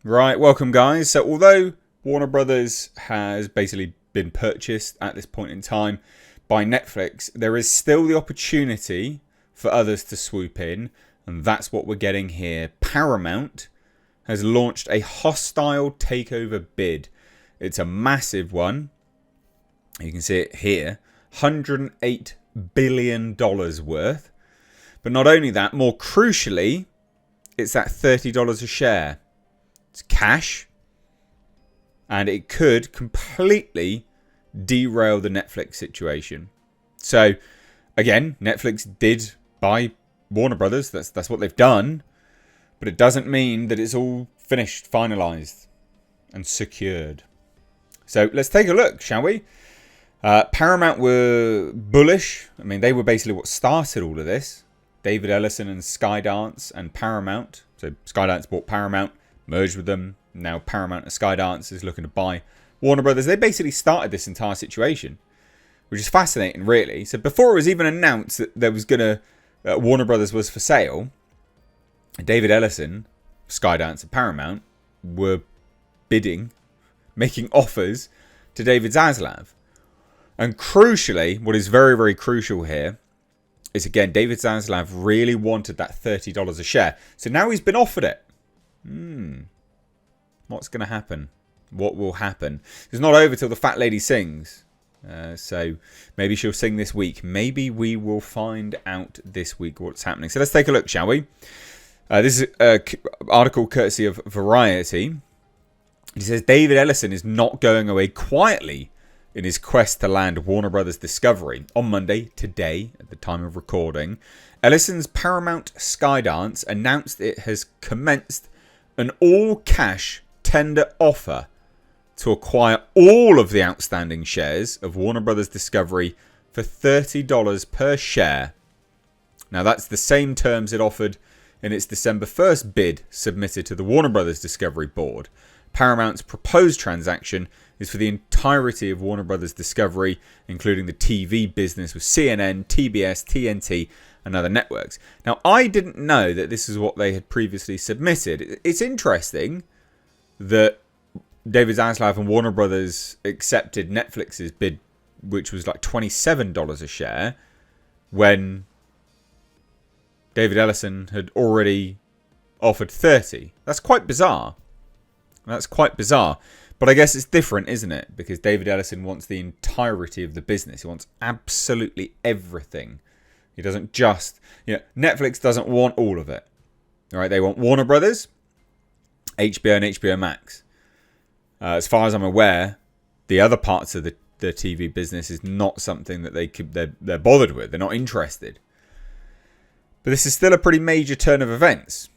Right, welcome guys. So although Warner Brothers has basically been purchased at this point in time by Netflix, there is still the opportunity for others to swoop in, and that's what we're getting here. Paramount has launched a hostile takeover bid. It's a massive one. You can see it here. $108 billion worth. But not only that, more crucially, it's at $30 a share. It's cash, and it could completely derail the Netflix situation. So, again, Netflix did buy Warner Brothers. That's what they've done, but it doesn't mean that it's all finished, finalized, and secured. So let's take a look, shall we? Paramount were bullish. I mean, they were basically what started all of this. David Ellison and Skydance and Paramount. So Skydance bought Paramount, merged with them. Now Paramount and Skydance is looking to buy Warner Brothers. They basically started this entire situation, which is fascinating, really. So before it was even announced that there was Warner Brothers was for sale, David Ellison, Skydance and Paramount were bidding, making offers to David Zaslav. And crucially, what is very, very crucial here is, again, David Zaslav really wanted that $30 a share. So now he's been offered it. What's going to happen? What will happen? It's not over till the fat lady sings. So maybe she'll sing this week. Maybe we will find out this week what's happening. So let's take a look, shall we? This is an article courtesy of Variety. It says David Ellison is not going away quietly in his quest to land Warner Brothers Discovery. On Monday, today, at the time of recording, Ellison's Paramount Skydance announced it has commenced an all-cash tender offer to acquire all of the outstanding shares of Warner Brothers Discovery for $30 per share. Now, that's the same terms it offered in its December 1st bid submitted to the Warner Brothers Discovery Board. Paramount's proposed transaction is for the entirety of Warner Brothers Discovery, including the TV business with CNN, TBS, TNT, and other networks. Now, I didn't know that this is what they had previously submitted. It's interesting that David Zaslav and Warner Brothers accepted Netflix's bid, which was like $27 a share, when David Ellison had already offered $30. That's quite bizarre. But I guess it's different, isn't it? Because David Ellison wants the entirety of the business. He wants absolutely everything. He doesn't just... Netflix doesn't want all of it. All right, they want Warner Brothers, HBO and HBO Max. As far as I'm aware, the other parts of the TV business is not something that they're bothered with. They're not interested. But this is still a pretty major turn of events.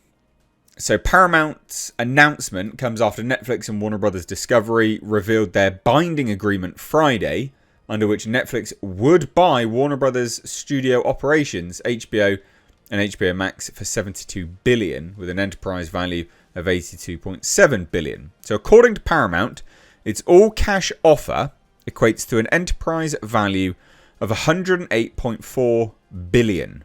So Paramount's announcement comes after Netflix and Warner Brothers Discovery revealed their binding agreement Friday, under which Netflix would buy Warner Brothers studio operations, HBO and HBO Max, for $72 billion, with an enterprise value of $82.7 billion. So according to Paramount, its all-cash offer equates to an enterprise value of $108.4 billion,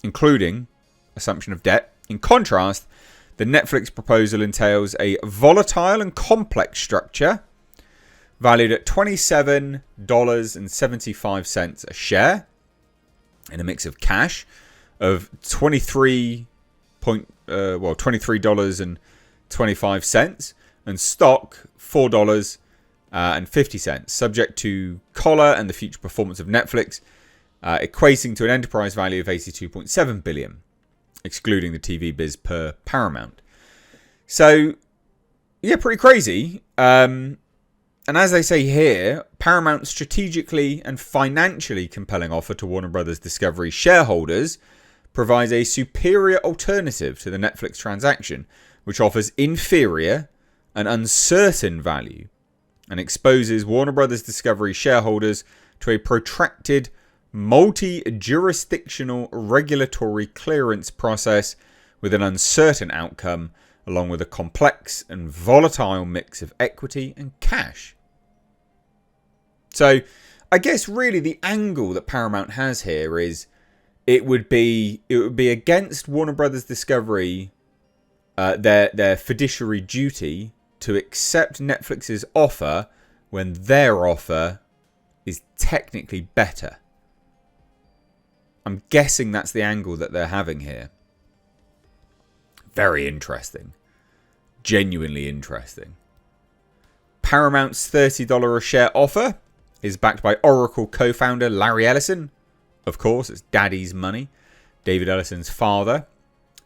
including assumption of debt. In contrast, the Netflix proposal entails a volatile and complex structure valued at $27.75 a share in a mix of cash of $23.25 and stock $4.50, subject to collar and the future performance of Netflix, equating to an enterprise value of $82.7 billion. Excluding the TV biz per Paramount. So, yeah, pretty crazy. And as they say here, Paramount's strategically and financially compelling offer to Warner Brothers Discovery shareholders provides a superior alternative to the Netflix transaction, which offers inferior and uncertain value and exposes Warner Brothers Discovery shareholders to a protracted multi-jurisdictional regulatory clearance process with an uncertain outcome, along with a complex and volatile mix of equity and cash. So I guess really the angle that Paramount has here is it would be against Warner Brothers Discovery their fiduciary duty to accept Netflix's offer when their offer is technically better. I'm guessing that's the angle that they're having here. Very interesting. Genuinely interesting. Paramount's $30 a share offer is backed by Oracle co-founder Larry Ellison. Of course, it's daddy's money. David Ellison's father.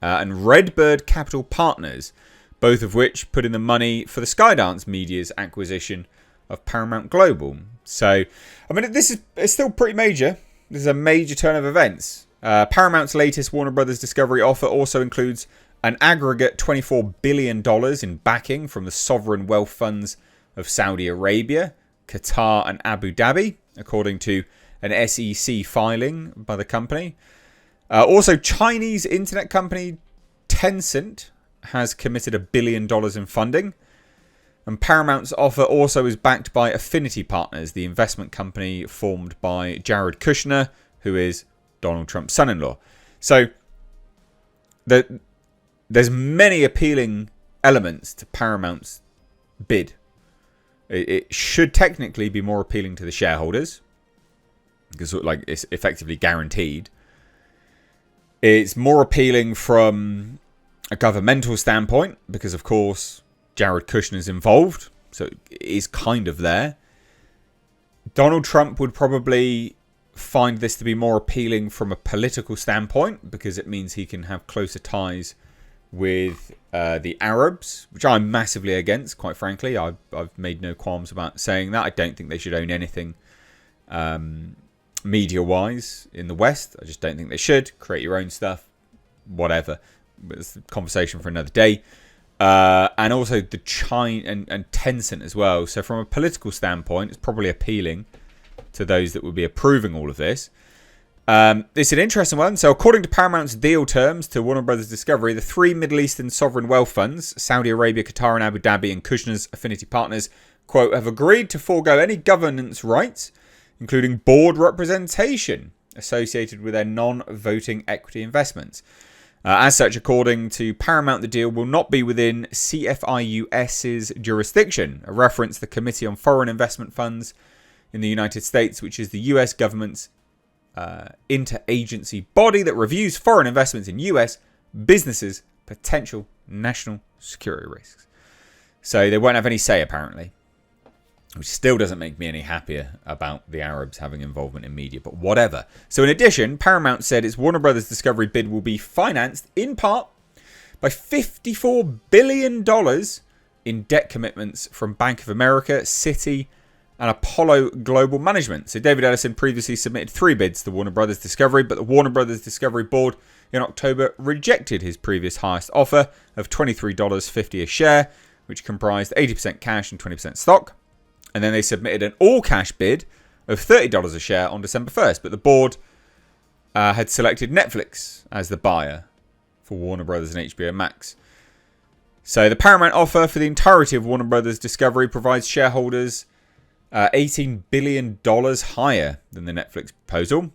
And Redbird Capital Partners, both of which put in the money for the Skydance Media's acquisition of Paramount Global. So, I mean, it's still pretty major. This is a major turn of events. Paramount's latest Warner Brothers Discovery offer also includes an aggregate $24 billion in backing from the sovereign wealth funds of Saudi Arabia, Qatar and Abu Dhabi, according to an SEC filing by the company. Also, Chinese internet company Tencent has committed $1 billion in funding. And Paramount's offer also is backed by Affinity Partners, the investment company formed by Jared Kushner, who is Donald Trump's son-in-law. So there's many appealing elements to Paramount's bid. It should technically be more appealing to the shareholders, because it's effectively guaranteed. It's more appealing from a governmental standpoint, because of course Jared Kushner's involved, so it is kind of there. Donald Trump would probably find this to be more appealing from a political standpoint, because it means he can have closer ties with the Arabs, which I'm massively against, quite frankly. I've made no qualms about saying that. I don't think they should own anything media-wise in the West. I just don't think they should. Create your own stuff, whatever. It's a conversation for another day. And also the China and Tencent as well. So from a political standpoint, it's probably appealing to those that would be approving all of this. It's an interesting one. So according to Paramount's deal terms to Warner Brothers Discovery, the three Middle Eastern sovereign wealth funds, Saudi Arabia, Qatar and Abu Dhabi, and Kushner's Affinity Partners, quote, have agreed to forego any governance rights, including board representation, associated with their non-voting equity investments. As such, according to Paramount, the deal will not be within CFIUS's jurisdiction, a reference to the Committee on Foreign Investment Funds in the United States, which is the US government's interagency body that reviews foreign investments in US businesses' potential national security risks. So they won't have any say, apparently, which still doesn't make me any happier about the Arabs having involvement in media, but whatever. So in addition, Paramount said its Warner Brothers Discovery bid will be financed in part by $54 billion in debt commitments from Bank of America, Citi, and Apollo Global Management. So David Ellison previously submitted 3 bids to Warner Brothers Discovery, but the Warner Brothers Discovery board in October rejected his previous highest offer of $23.50 a share, which comprised 80% cash and 20% stock. And then they submitted an all-cash bid of $30 a share on December 1st. But the board had selected Netflix as the buyer for Warner Brothers and HBO Max. So the Paramount offer for the entirety of Warner Brothers Discovery provides shareholders $18 billion higher than the Netflix proposal.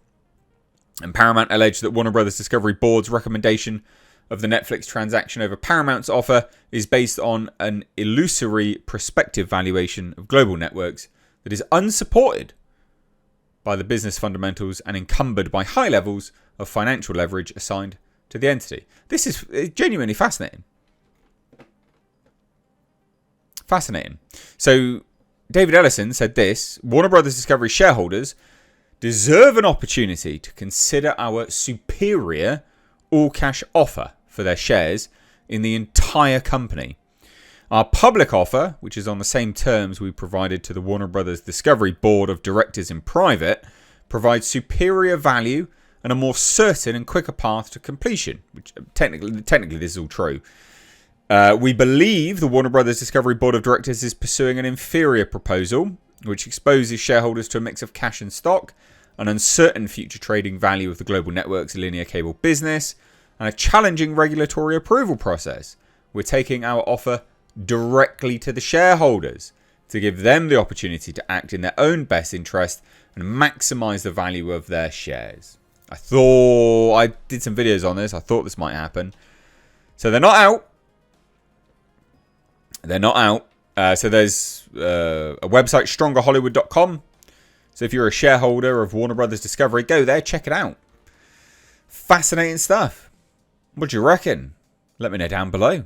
And Paramount alleged that Warner Brothers Discovery board's recommendation of the Netflix transaction over Paramount's offer is based on an illusory prospective valuation of global networks that is unsupported by the business fundamentals and encumbered by high levels of financial leverage assigned to the entity. This is genuinely fascinating. Fascinating. So David Ellison said this: Warner Brothers Discovery shareholders deserve an opportunity to consider our superior all-cash offer for their shares in the entire company. Our public offer, which is on the same terms we provided to the Warner Brothers Discovery board of directors in private, provides superior value and a more certain and quicker path to completion, which technically this is all true. We believe the Warner Brothers Discovery board of directors is pursuing an inferior proposal, which exposes shareholders to a mix of cash and stock, an uncertain future trading value of the global network's linear cable business, and a challenging regulatory approval process. We're taking our offer directly to the shareholders to give them the opportunity to act in their own best interest and maximize the value of their shares. I did some videos on this. I thought this might happen. So they're not out. They're not out. So there's a website, strongerhollywood.com. So if you're a shareholder of Warner Brothers Discovery, go there, check it out. Fascinating stuff. What do you reckon? Let me know down below.